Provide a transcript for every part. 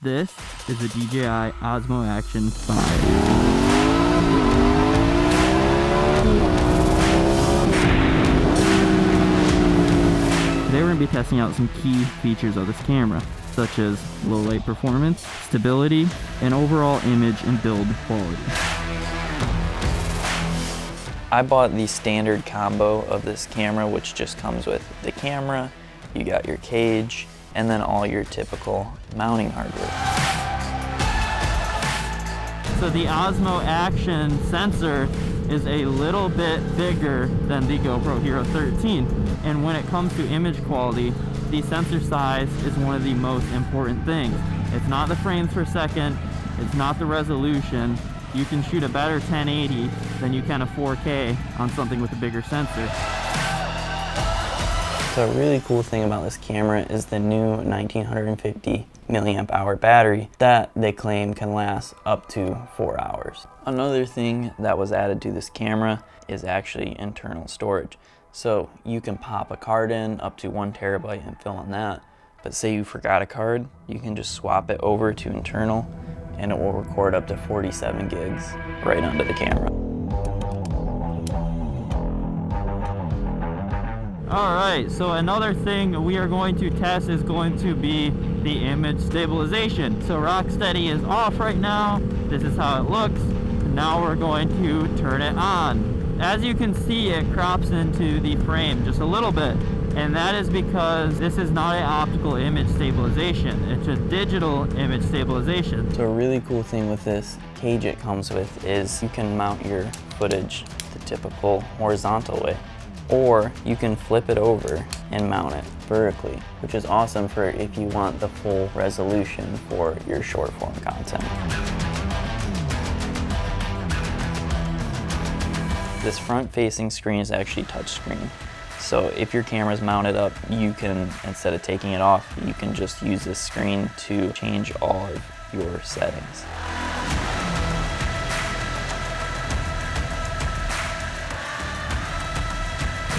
This is a DJI Osmo Action 5. Today we're going to be testing out some key features of this camera, such as low light performance, stability, and overall image and build quality. I bought the standard combo of this camera, which just comes with the camera, you got your cage, and then all your typical mounting hardware. So the Osmo Action sensor is a little bit bigger than the GoPro Hero 13. And when it comes to image quality, the sensor size is one of the most important things. It's not the frames per second, it's not the resolution. You can shoot a better 1080 than you can a 4K on something with a bigger sensor. So a really cool thing about this camera is the new 1950 milliamp hour battery that they claim can last up to 4 hours. Another thing that was added to this camera is actually internal storage. So you can pop a card in up to 1 terabyte and fill on that. But say you forgot a card, you can just swap it over to internal and it will record up to 47 gigs right onto the camera. Alright, so another thing we are going to test is going to be the image stabilization. So Rocksteady is off right now. This is how it looks. Now we're going to turn it on. As you can see, it crops into the frame just a little bit. And that is because this is not an optical image stabilization. It's a digital image stabilization. So a really cool thing with this cage it comes with is you can mount your footage the typical horizontal way. Or you can flip it over and mount it vertically, which is awesome for if you want the full resolution for your short form content. This front facing screen is actually touchscreen. So if your camera's mounted up, you can, instead of taking it off, you can just use this screen to change all of your settings.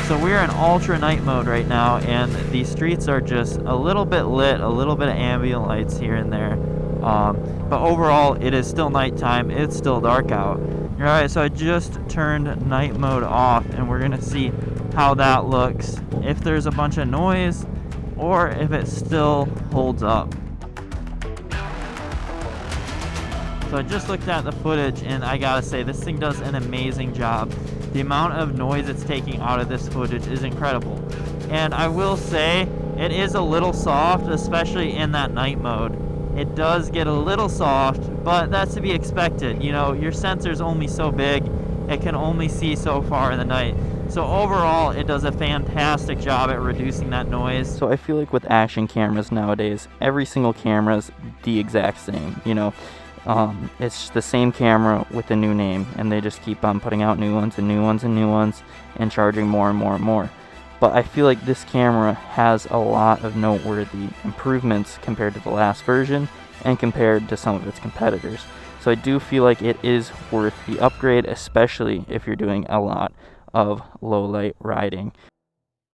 So we're in ultra night mode right now, and the streets are just a little bit lit, a little bit of ambient lights here and there. But overall, it is still nighttime. It's still dark out. Alright, so I just turned night mode off, and we're gonna see how that looks, if there's a bunch of noise, or if it still holds up. So I just looked at the footage, and I gotta say, this thing does an amazing job. The amount of noise it's taking out of this footage is incredible. And I will say, it is a little soft, especially in that night mode. It does get a little soft, but that's to be expected. You know, your sensor's only so big, it can only see so far in the night. So overall, it does a fantastic job at reducing that noise. So I feel like with action cameras nowadays, every single camera's the exact same, you know. It's the same camera with a new name, and they just keep on putting out new ones and new ones and new ones and charging more and more and more. But I feel like this camera has a lot of noteworthy improvements compared to the last version and compared to some of its competitors. So I do feel like it is worth the upgrade, especially if you're doing a lot of low light riding.